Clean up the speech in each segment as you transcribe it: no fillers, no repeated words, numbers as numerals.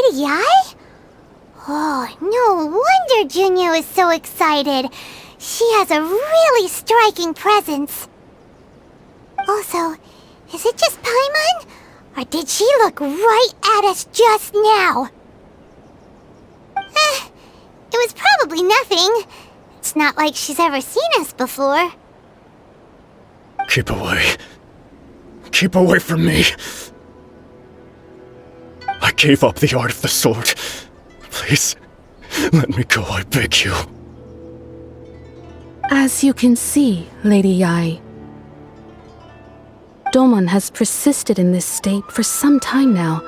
Lady Yae? Oh, no wonder Junior is so excited. She has a really striking presence. Also, is it just Paimon? Or did she look right at us just now? It was probably nothing. It's not like she's ever seen us before. Keep away. Keep away from me. I gave up the art of the sword. Please, let me go, I beg you. As you can see, Lady Yae, Domon has persisted in this state for some time now.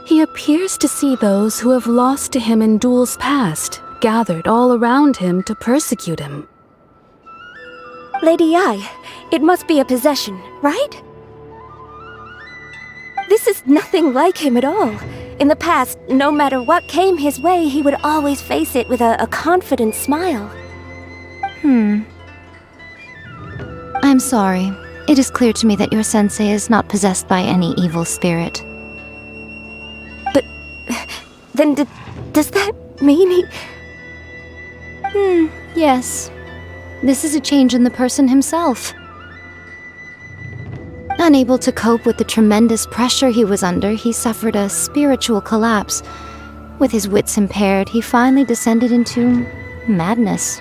He appears to see those who have lost to him in duels past, gathered all around him to persecute him. Lady Yae, it must be a possession, right? This is nothing like him at all. In the past, no matter what came his way, he would always face it with a confident smile. I'm sorry. It is clear to me that your sensei is not possessed by any evil spirit. But then does that mean he... Yes. This is a change in the person himself. Unable to cope with the tremendous pressure he was under, he suffered a spiritual collapse. With his wits impaired, he finally descended into madness.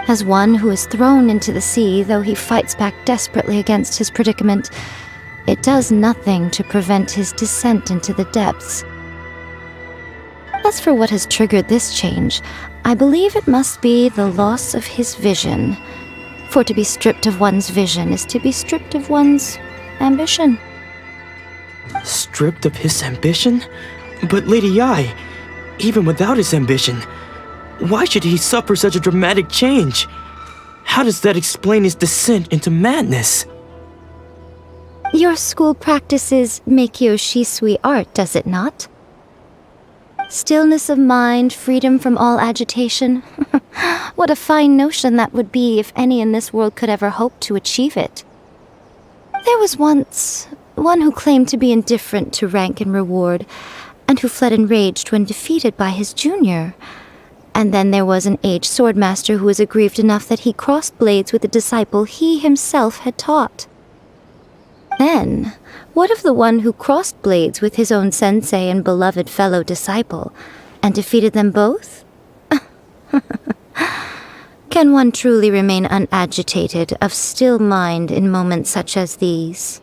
As one who is thrown into the sea, though he fights back desperately against his predicament, it does nothing to prevent his descent into the depths. As for what has triggered this change, I believe it must be the loss of his vision. For to be stripped of one's vision is to be stripped of one's ambition. Stripped of his ambition? But Lady Yae, even without his ambition, why should he suffer such a dramatic change? How does that explain his descent into madness? Your school practices Meikyo Shisui art, does it not? Stillness of mind, freedom from all agitation. What a fine notion that would be if any in this world could ever hope to achieve it. There was once one who claimed to be indifferent to rank and reward, and who fled enraged when defeated by his junior. And then there was an aged swordmaster who was aggrieved enough that he crossed blades with a disciple he himself had taught. Then, what of the one who crossed blades with his own sensei and beloved fellow disciple, and defeated them both? Can one truly remain unagitated, of still mind in moments such as these?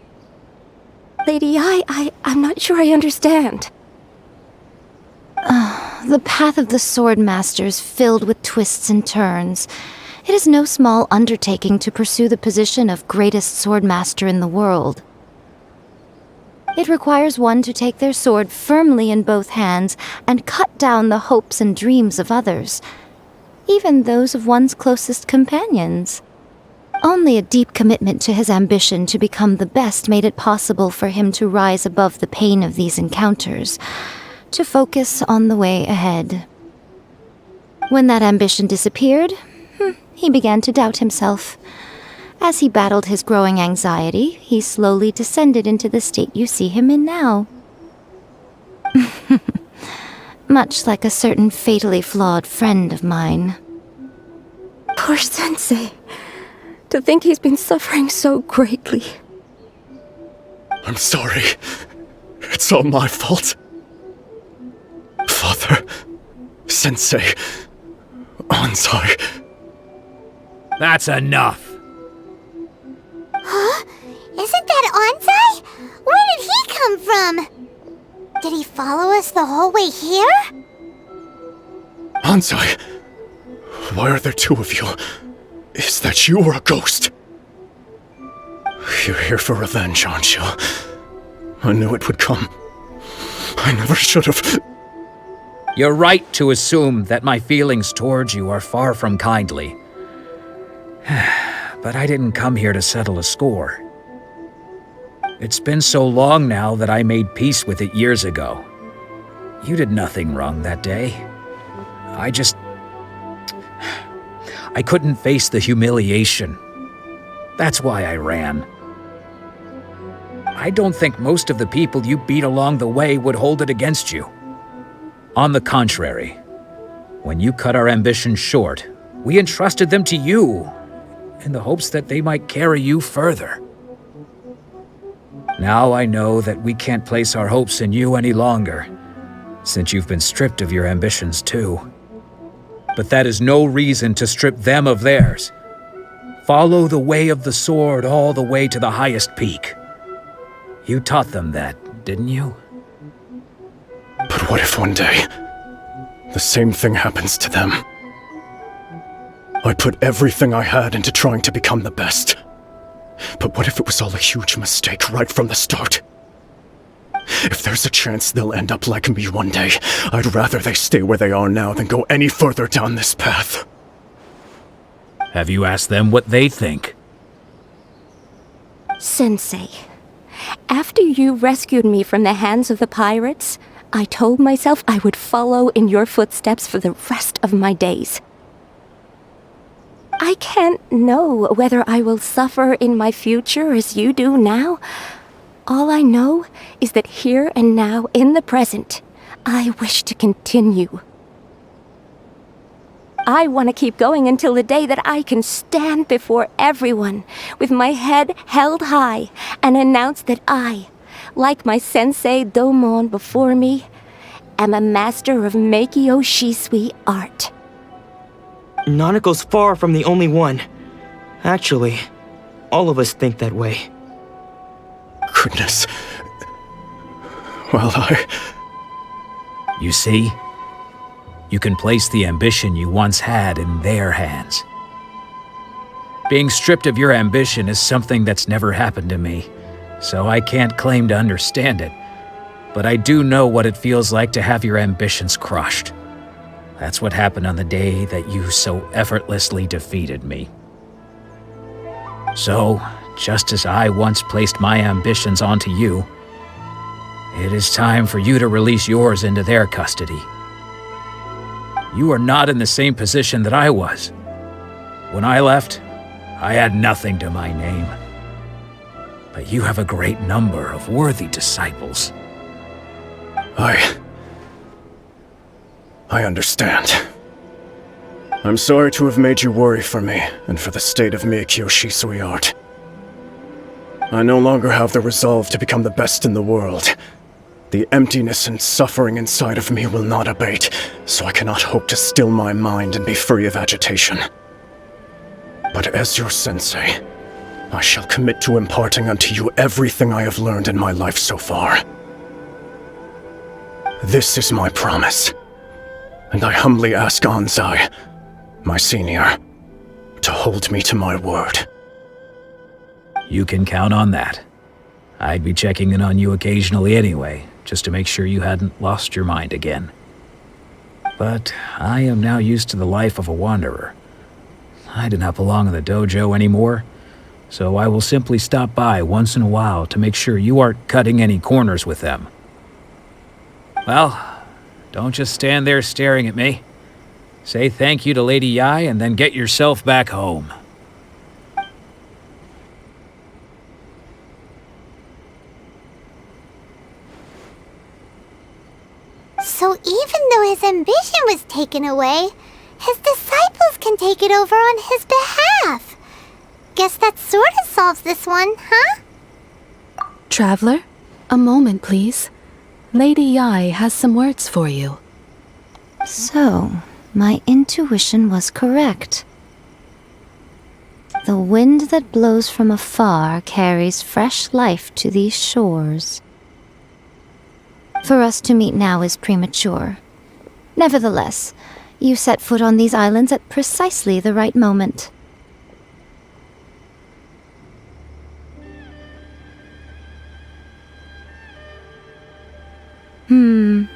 Lady Yae, I'm not sure I understand. The path of the swordmaster is filled with twists and turns. It is no small undertaking to pursue the position of greatest swordmaster in the world. It requires one to take their sword firmly in both hands and cut down the hopes and dreams of others, even those of one's closest companions. Only a deep commitment to his ambition to become the best made it possible for him to rise above the pain of these encounters, to focus on the way ahead. When that ambition disappeared, he began to doubt himself. As he battled his growing anxiety, he slowly descended into the state you see him in now. Much like a certain fatally flawed friend of mine. Poor sensei. To think he's been suffering so greatly. I'm sorry. It's all my fault. Father, Sensei, Ansai. That's enough. Huh? Isn't that Ansai? Where did he come from? Did he follow us the whole way here? Ansai, why are there two of you? Is that you or a ghost? You're here for revenge, aren't you? I knew it would come. I never should have. You're right to assume that my feelings towards you are far from kindly. But I didn't come here to settle a score. It's been so long now that I made peace with it years ago. You did nothing wrong that day. I couldn't face the humiliation. That's why I ran. I don't think most of the people you beat along the way would hold it against you. On the contrary, when you cut our ambitions short, we entrusted them to you, in the hopes that they might carry you further. Now I know that we can't place our hopes in you any longer, since you've been stripped of your ambitions too. But that is no reason to strip them of theirs. Follow the way of the sword all the way to the highest peak. You taught them that, didn't you? But what if one day, the same thing happens to them? I put everything I had into trying to become the best. But what if it was all a huge mistake right from the start? If there's a chance they'll end up like me one day, I'd rather they stay where they are now than go any further down this path. Have you asked them what they think? Sensei, after you rescued me from the hands of the pirates, I told myself I would follow in your footsteps for the rest of my days. I can't know whether I will suffer in my future as you do now. All I know is that here and now, in the present, I wish to continue. I want to keep going until the day that I can stand before everyone with my head held high and announce that I, like my sensei Domon before me, am a master of Meikyo Shisui art. Nanako's far from the only one. Actually, all of us think that way. Goodness. Well, You see? You can place the ambition you once had in their hands. Being stripped of your ambition is something that's never happened to me, so I can't claim to understand it. But I do know what it feels like to have your ambitions crushed. That's what happened on the day that you so effortlessly defeated me. So, just as I once placed my ambitions onto you, it is time for you to release yours into their custody. You are not in the same position that I was. When I left, I had nothing to my name. But you have a great number of worthy disciples. I understand. I'm sorry to have made you worry for me, and for the state of Meikyo Shisui art. I no longer have the resolve to become the best in the world. The emptiness and suffering inside of me will not abate, so I cannot hope to still my mind and be free of agitation. But as your sensei, I shall commit to imparting unto you everything I have learned in my life so far. This is my promise, and I humbly ask Anzai, my senior, to hold me to my word. You can count on that. I'd be checking in on you occasionally anyway, just to make sure you hadn't lost your mind again. But I am now used to the life of a wanderer. I do not belong in the dojo anymore, so I will simply stop by once in a while to make sure you aren't cutting any corners with them. Well, don't just stand there staring at me. Say thank you to Lady Yae and then get yourself back home. So even though his ambition was taken away, his disciples can take it over on his behalf. Guess that sort of solves this one, huh? Traveler, a moment, please. Lady Yae has some words for you. So, my intuition was correct. The wind that blows from afar carries fresh life to these shores. For us to meet now is premature. Nevertheless, you set foot on these islands at precisely the right moment.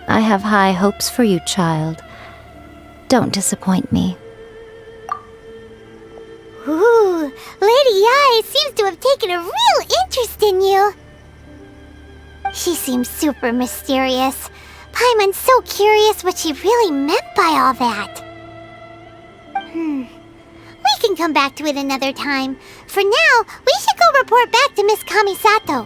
I have high hopes for you, child. Don't disappoint me. Ooh, Lady Yae seems to have taken a real interest in you. She seems super mysterious. Paimon's so curious what she really meant by all that. We can come back to it another time. For now, we should go report back to Miss Kamisato.